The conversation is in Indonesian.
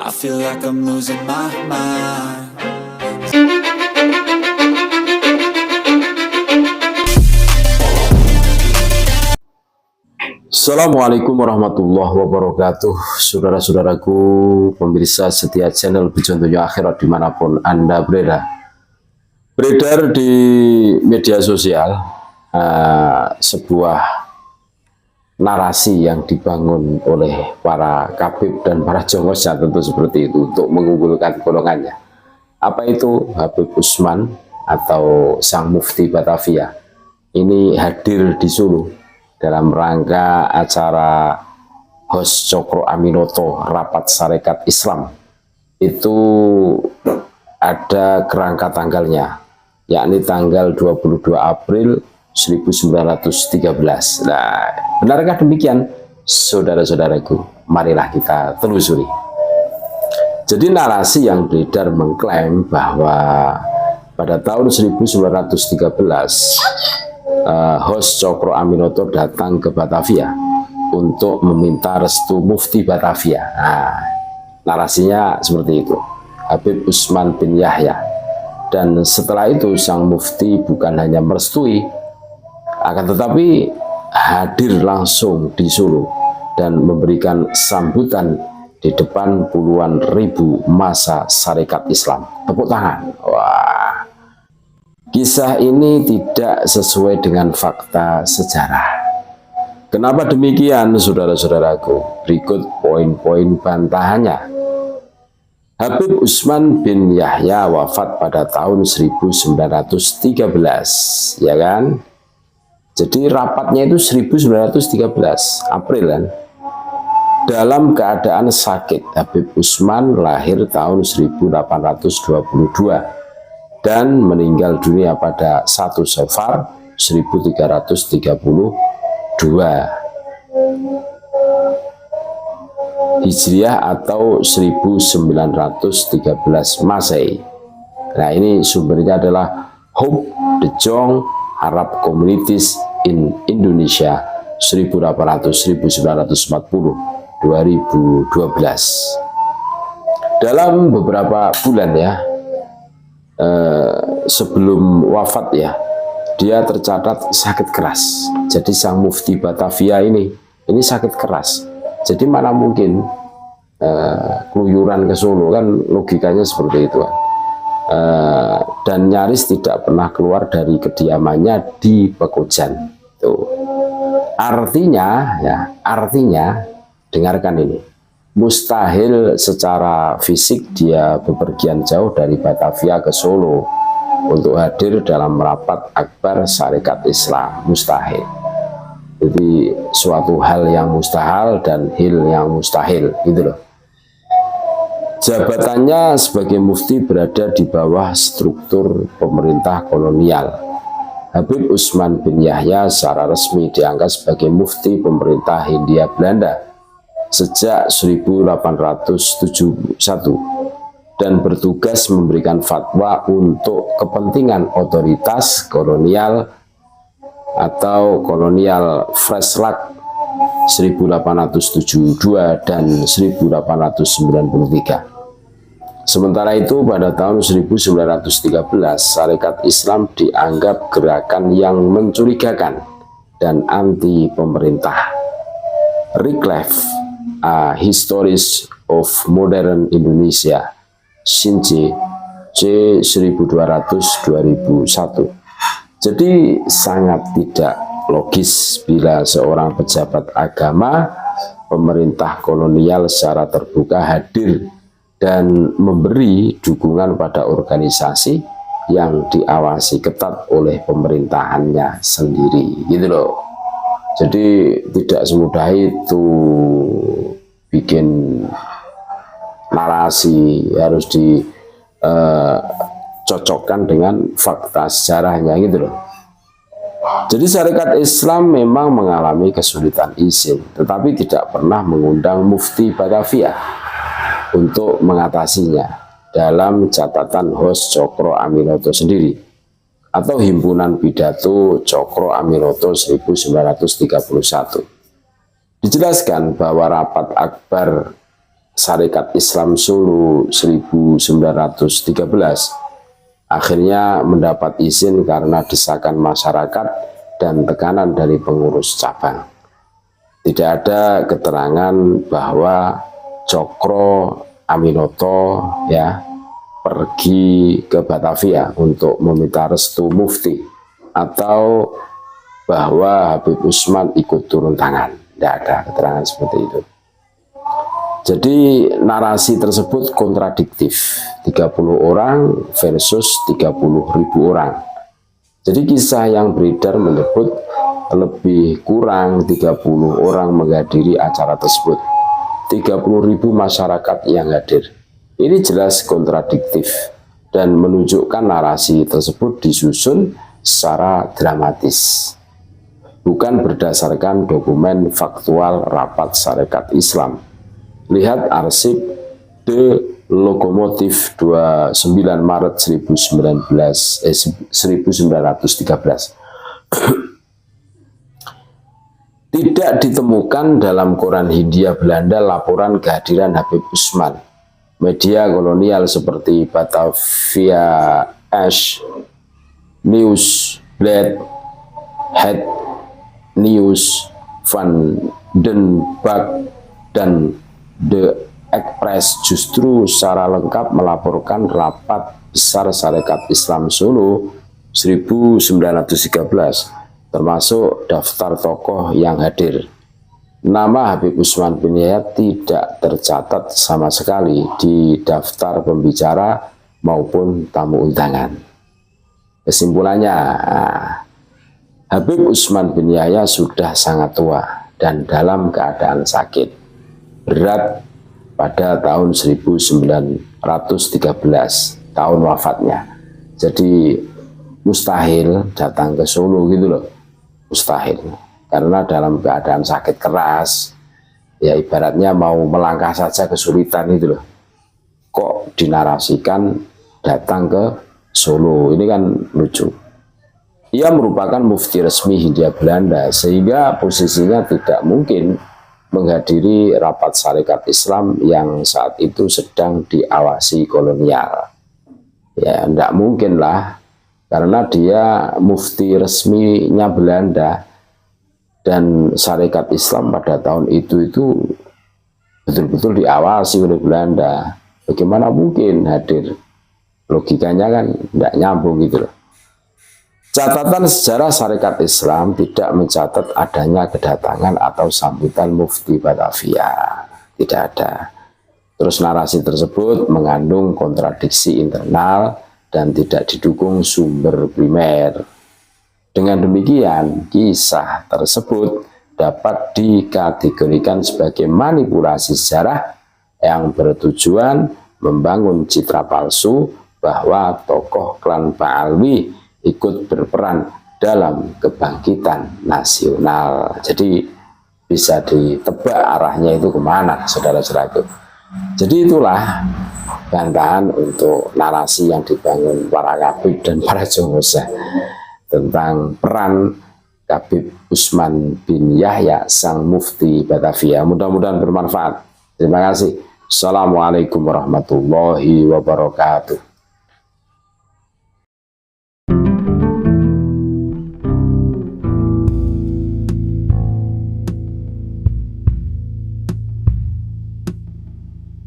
I feel like I'm losing my mind. Assalamualaikum warahmatullahi wabarakatuh. Saudara-saudaraku pemirsa setia channel Bijontoyo Akhirat dimanapun Anda berada. Beredar di media sosial sebuah narasi yang dibangun oleh para kabib dan para jongosnya, tentu seperti itu, untuk mengunggulkan golongannya. Apa itu? Habib Usman atau Sang Mufti Batavia ini hadir di Solo dalam rangka acara Hos Cokro Aminoto Rapat Sarekat Islam. Itu ada kerangka tanggalnya, yakni tanggal 22 April 1913. Nah, benarkah demikian, saudara-saudaraku? Marilah kita telusuri. Jadi narasi yang beredar mengklaim bahwa pada tahun 1913 Hos Cokro Aminoto datang ke Batavia untuk meminta restu Mufti Batavia. Nah, narasinya seperti itu, Habib Usman bin Yahya. Dan setelah itu sang Mufti bukan hanya merestui, akan tetapi hadir langsung di Solo dan memberikan sambutan di depan puluhan ribu massa Sarekat Islam. Tepuk tangan. Wah, kisah ini tidak sesuai dengan fakta sejarah. Kenapa demikian, saudara-saudaraku? Berikut poin-poin bantahannya. Habib Usman bin Yahya wafat pada tahun 1913, ya kan? Jadi rapatnya itu 1913 April kan? Dalam keadaan sakit. Habib Usman lahir tahun 1822 dan meninggal dunia pada 1 Safar 1332 Hijriah atau 1913 Masehi. Nah, ini sumbernya adalah Hope de Jong Arab Communities in Indonesia 1940 2012. Dalam beberapa bulan ya sebelum wafat ya, dia tercatat sakit keras. Jadi sang Mufti Batavia ini sakit keras. Jadi mana mungkin keluyuran ke Solo, kan logikanya seperti itu kan. Dan nyaris tidak pernah keluar dari kediamannya di Pekojan. Tuh. Artinya dengarkan ini, mustahil secara fisik dia bepergian jauh dari Batavia ke Solo untuk hadir dalam rapat akbar Sarekat Islam. Mustahil. Jadi suatu hal yang mustahil dan hil yang mustahil, gitu loh. Jabatannya sebagai mufti berada di bawah struktur pemerintah kolonial. Habib Usman bin Yahya secara resmi diangkat sebagai mufti pemerintah Hindia Belanda sejak 1871 dan bertugas memberikan fatwa untuk kepentingan otoritas kolonial atau kolonial Freslag 1872 dan 1893. Sementara itu pada tahun 1913 Sarekat Islam dianggap gerakan yang mencurigakan dan anti pemerintah. Reclave, A Histories of Modern Indonesia, Sinci, C 1200 2001. Jadi sangat tidak logis bila seorang pejabat agama pemerintah kolonial secara terbuka hadir dan memberi dukungan pada organisasi yang diawasi ketat oleh pemerintahannya sendiri, gitu loh. Jadi tidak semudah itu bikin narasi, harus dicocokkan dengan fakta sejarahnya, gitu loh. Jadi Sarekat Islam memang mengalami kesulitan izin, tetapi tidak pernah mengundang Mufti Batavia untuk mengatasinya dalam catatan Hos Cokro Aminoto sendiri atau Himpunan Pidato Cokro Aminoto 1931. Dijelaskan bahwa rapat akbar Sarekat Islam Solo 1913 akhirnya mendapat izin karena desakan masyarakat dan tekanan dari pengurus cabang. Tidak ada keterangan bahwa Cokro Aminoto ya pergi ke Batavia untuk meminta restu mufti atau bahwa Habib Usman ikut turun tangan. Tidak ada keterangan seperti itu. Jadi narasi tersebut kontradiktif, 30 orang versus 30.000 orang. Jadi kisah yang beredar menyebut lebih kurang 30 orang menghadiri acara tersebut, 30.000 masyarakat yang hadir. Ini jelas kontradiktif dan menunjukkan narasi tersebut disusun secara dramatis, bukan berdasarkan dokumen faktual rapat Sarekat Islam. Lihat arsip The Lokomotif 29 Maret 1913. Tidak ditemukan dalam koran Hindia Belanda laporan kehadiran Habib Usman. Media kolonial seperti Batavia Ash, News, Blad, Head News, Van den Bak, dan The Express justru secara lengkap melaporkan rapat besar Sarekat Islam Solo 1913, termasuk daftar tokoh yang hadir. Nama Habib Usman bin Yahya tidak tercatat sama sekali di daftar pembicara maupun tamu undangan. Kesimpulannya, Habib Usman bin Yahya sudah sangat tua dan dalam keadaan sakit berat pada tahun 1913, tahun wafatnya. Jadi mustahil datang ke Solo gitu loh, mustahil, karena dalam keadaan sakit keras, ya ibaratnya mau melangkah saja kesulitan itu loh. Kok dinarasikan datang ke Solo, ini kan lucu. Ia merupakan mufti resmi Hindia Belanda, sehingga posisinya tidak mungkin menghadiri rapat Sarekat Islam yang saat itu sedang diawasi kolonial. Ya, tidak mungkin lah, karena dia mufti resminya Belanda dan Sarekat Islam pada tahun itu betul-betul diawasi oleh Belanda. Bagaimana mungkin hadir? Logikanya kan tidak nyambung gitu loh. Catatan sejarah Sarekat Islam tidak mencatat adanya kedatangan atau sambutan mufti Batavia. Tidak ada. Terus narasi tersebut mengandung kontradiksi internal dan tidak didukung sumber primer. Dengan demikian, kisah tersebut dapat dikategorikan sebagai manipulasi sejarah yang bertujuan membangun citra palsu bahwa tokoh klan Pak Alwi ikut berperan dalam kebangkitan nasional. Jadi bisa ditebak arahnya itu kemana, saudara-saudaraku. Jadi itulah bantahan untuk narasi yang dibangun para kabib dan para jongosa tentang peran Habib Usman bin Yahya sang mufti Batavia. Mudah-mudahan bermanfaat. Terima kasih. Assalamualaikum warahmatullahi wabarakatuh.